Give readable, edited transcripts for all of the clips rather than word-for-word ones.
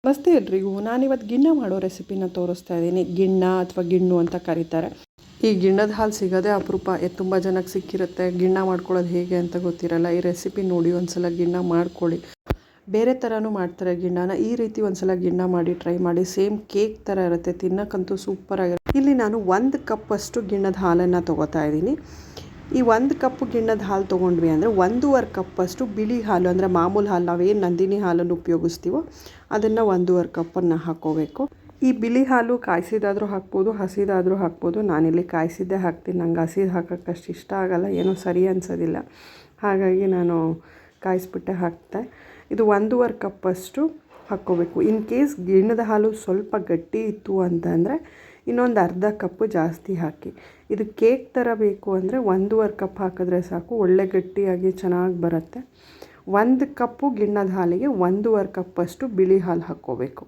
ನಮಸ್ತೆ ಎಲ್ರಿಗೂ. ನಾನಿವತ್ತು ಗಿಣ್ಣ ಮಾಡೋ ರೆಸಿಪಿನ ತೋರಿಸ್ತಾ ಇದ್ದೀನಿ. ಗಿಣ್ಣ ಅಥವಾ ಗಿಣ್ಣು ಅಂತ ಕರೀತಾರೆ. ಈ ಗಿಣ್ಣದ ಹಾಲು ಸಿಗೋದೇ ಅಪರೂಪ. ತುಂಬ ಜನಕ್ಕೆ ಸಿಕ್ಕಿರುತ್ತೆ. ಗಿಣ್ಣ ಮಾಡ್ಕೊಳ್ಳೋದು ಹೇಗೆ ಅಂತ ಗೊತ್ತಿರಲ್ಲ. ಈ ರೆಸಿಪಿ ನೋಡಿ ಒಂದ್ಸಲ ಗಿಣ್ಣ ಮಾಡ್ಕೊಳ್ಳಿ. ಬೇರೆ ಥರನೂ ಮಾಡ್ತಾರೆ ಗಿಣ್ಣನ. ಈ ರೀತಿ ಒಂದ್ಸಲ ಗಿಣ್ಣ ಮಾಡಿ ಟ್ರೈ ಮಾಡಿ. ಸೇಮ್ ಕೇಕ್ ಥರ ಇರುತ್ತೆ, ತಿನ್ನೋಕ್ಕಂತೂ ಸೂಪರಾಗಿರುತ್ತೆ. ಇಲ್ಲಿ ನಾನು 1 ಕಪ್ಪಷ್ಟು ಗಿಣ್ಣದ ಹಾಲನ್ನು ತೊಗೋತಾ ಇದ್ದೀನಿ. ಈ 1 ಕಪ್ ಗಿಣ್ಣದ ಹಾಲು ತೊಗೊಂಡ್ವಿ ಅಂದರೆ 1.5 ಕಪ್ಪಷ್ಟು ಬಿಳಿ ಹಾಲು, ಅಂದರೆ ಮಾಮೂಲು ಹಾಲು, ನಾವೇನು ನಂದಿನಿ ಹಾಲನ್ನು ಉಪಯೋಗಿಸ್ತೀವೋ ಅದನ್ನು 1.5 ಕಪ್ಪನ್ನು ಹಾಕ್ಕೋಬೇಕು. ಈ ಬಿಳಿ ಹಾಲು ಕಾಯಿಸಿದಾದರೂ ಹಾಕ್ಬೋದು, ಹಸಿದಾದರೂ ಹಾಕ್ಬೋದು. ನಾನಿಲ್ಲಿ ಕಾಯಿಸಿದ್ದೇ ಹಾಕ್ತೀನಿ. ನಂಗೆ ಹಸಿದು ಹಾಕೋಕ್ಕಷ್ಟು ಇಷ್ಟ ಆಗೋಲ್ಲ, ಏನೋ ಸರಿ ಅನಿಸೋದಿಲ್ಲ. ಹಾಗಾಗಿ ನಾನು ಕಾಯಿಸ್ಬಿಟ್ಟೆ ಹಾಕ್ತೆ. ಇದು 1.5 ಕಪ್ಪಷ್ಟು ಹಾಕ್ಕೋಬೇಕು. ಇನ್ ಕೇಸ್ ಗಿಣ್ಣದ ಹಾಲು ಸ್ವಲ್ಪ ಗಟ್ಟಿ ಇತ್ತು ಅಂತಂದರೆ ಇನ್ನೊಂದು ಅರ್ಧ ಕಪ್ಪು ಜಾಸ್ತಿ ಹಾಕಿ. ಇದು ಕೇಕ್ ಥರ ಬೇಕು ಅಂದರೆ 1.5 ಕಪ್ ಹಾಕಿದ್ರೆ ಸಾಕು, ಒಳ್ಳೆ ಗಟ್ಟಿಯಾಗಿ ಚೆನ್ನಾಗಿ ಬರುತ್ತೆ. 1 ಕಪ್ಪು ಗಿಣ್ಣದ ಹಾಲಿಗೆ 1.5 ಕಪ್ಪಷ್ಟು ಬಿಳಿ ಹಾಲು ಹಾಕ್ಕೋಬೇಕು.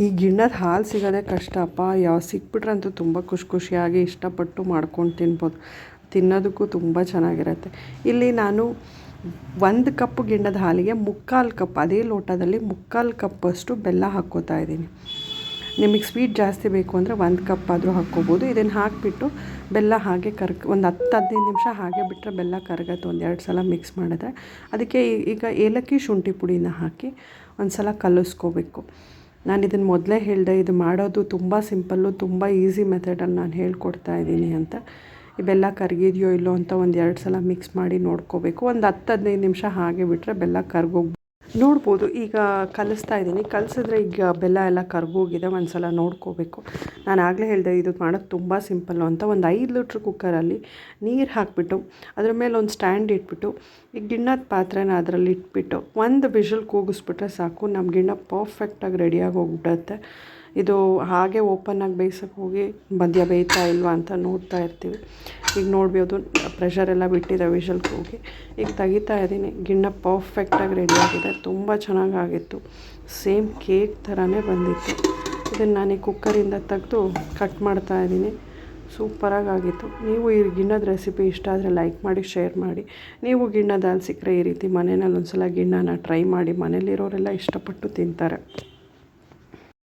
ಈ ಗಿಣ್ಣದ ಹಾಲು ಸಿಗೋದೇ ಕಷ್ಟಪ್ಪ. ಸಿಕ್ಬಿಟ್ರಂತೂ ತುಂಬ ಖುಷಿಯಾಗಿ ಇಷ್ಟಪಟ್ಟು ಮಾಡ್ಕೊಂಡು ತಿನ್ಬೋದು. ತಿನ್ನೋದಕ್ಕೂ ತುಂಬ ಚೆನ್ನಾಗಿರುತ್ತೆ. ಇಲ್ಲಿ ನಾನು 1 ಕಪ್ ಗಿಣ್ಣದ ಹಾಲಿಗೆ 3/4 ಕಪ್, ಅದೇ ಲೋಟದಲ್ಲಿ 3/4 ಕಪ್ಪಷ್ಟು ಬೆಲ್ಲ ಹಾಕ್ಕೋತಾ ಇದ್ದೀನಿ. ನಿಮಗೆ ಸ್ವೀಟ್ ಜಾಸ್ತಿ ಬೇಕು ಅಂದರೆ 1 ಕಪ್ ಆದರೂ ಹಾಕ್ಕೋಬೋದು. ಇದನ್ನು ಹಾಕಿಬಿಟ್ಟು ಬೆಲ್ಲ ಹಾಗೆ ಒಂದು 10-15 ನಿಮಿಷ ಹಾಗೆ ಬಿಟ್ಟರೆ ಬೆಲ್ಲ ಕರಗತ್ತೆ. 1-2 ಸಲ ಮಿಕ್ಸ್ ಮಾಡಿದ್ರೆ. ಅದಕ್ಕೆ ಈಗ ಏಲಕ್ಕಿ ಶುಂಠಿ ಪುಡಿನ ಹಾಕಿ ಒಂದು ಸಲ ಕಲಿಸ್ಕೋಬೇಕು. ನಾನು ಇದನ್ನು ಮೊದಲೇ ಹೇಳಿದೆ, ಇದು ಮಾಡೋದು ತುಂಬ ಸಿಂಪಲ್ಲು, ತುಂಬ ಈಸಿ ಮೆಥಡಲ್ಲಿ ನಾನು ಹೇಳ್ಕೊಡ್ತಾ ಇದ್ದೀನಿ ಅಂತ. ಈ ಬೆಲ್ಲ ಕರಗಿದೆಯೋ ಇಲ್ಲೋ ಅಂತ 1-2 ಸಲ ಮಿಕ್ಸ್ ಮಾಡಿ ನೋಡ್ಕೋಬೇಕು. ಒಂದು 10-15 ನಿಮಿಷ ಹಾಗೆ ಬಿಟ್ಟರೆ ಬೆಲ್ಲ ಕರ್ಗೋಗಿ ನೋಡ್ಬೋದು. ಈಗ ಕಲಿಸ್ತಾ ಇದ್ದೀನಿ. ಕಲಿಸಿದ್ರೆ ಈಗ ಬೆಲ್ಲ ಎಲ್ಲ ಕರ್ಗೋಗಿದೆ. ಒಂದು ಸಲ ನೋಡ್ಕೋಬೇಕು. ನಾನು ಆಗಲೇ ಹೇಳಿದೆ ಇದು ಮಾಡೋದು ತುಂಬ ಸಿಂಪಲ್ಲು ಅಂತ. ಒಂದು 5 ಲೀಟ್ರ್ ಕುಕ್ಕರಲ್ಲಿ ನೀರು ಹಾಕಿಬಿಟ್ಟು ಅದ್ರ ಮೇಲೆ ಒಂದು ಸ್ಟ್ಯಾಂಡ್ ಇಟ್ಬಿಟ್ಟು ಈ ಗಿಣ್ಣದ ಪಾತ್ರೆನ ಅದರಲ್ಲಿ ಇಟ್ಬಿಟ್ಟು ಒಂದು ವಿಷಲ್ ಕೂಗಿಸ್ಬಿಟ್ರೆ ಸಾಕು, ನಮ್ಮ ಗಿಣ್ಣ ಪರ್ಫೆಕ್ಟಾಗಿ ರೆಡಿಯಾಗಿ ಹೋಗ್ಬಿಡುತ್ತೆ. ಇದು ಹಾಗೆ ಓಪನ್ನಾಗಿ ಬೇಯಿಸೋಕ್ಕೆ ಹೋಗಿ ಮಧ್ಯ ಬೇಯ್ತಾ ಇಲ್ವಾ ಅಂತ ನೋಡ್ತಾ ಇರ್ತೀವಿ. ಈಗ ನೋಡ್ಬೋದು, ಪ್ರೆಷರ್ ಎಲ್ಲ ಬಿಟ್ಟಿದೆ ವಿಷಲ್ಗೆ ಹೋಗಿ. ಈಗ ತೆಗಿತಾ ಇದ್ದೀನಿ. ಗಿಣ್ಣ ಪರ್ಫೆಕ್ಟಾಗಿ ರೆಡಿಯಾಗಿದೆ. ತುಂಬ ಚೆನ್ನಾಗಾಗಿತ್ತು. ಸೇಮ್ ಕೇಕ್ ಥರನೇ ಬಂದಿತ್ತು. ಇದನ್ನು ನಾನು ಕುಕ್ಕರಿಂದ ತೆಗೆದು ಕಟ್ ಮಾಡ್ತಾ ಇದ್ದೀನಿ. ಸೂಪರಾಗಿತ್ತು. ನೀವು ಈ ಗಿಣ್ಣದ ರೆಸಿಪಿ ಇಷ್ಟ ಆದರೆ ಲೈಕ್ ಮಾಡಿ, ಶೇರ್ ಮಾಡಿ. ನೀವು ಗಿಣ್ಣದ ಹಾಲು ಸಿಕ್ಕರೆ ಈ ರೀತಿ ಮನೆಯಲ್ಲಿ ಒಂದ್ಸಲ ಗಿಣ್ಣನ ಟ್ರೈ ಮಾಡಿ. ಮನೇಲಿರೋರೆಲ್ಲ ಇಷ್ಟಪಟ್ಟು ತಿಂತಾರೆ.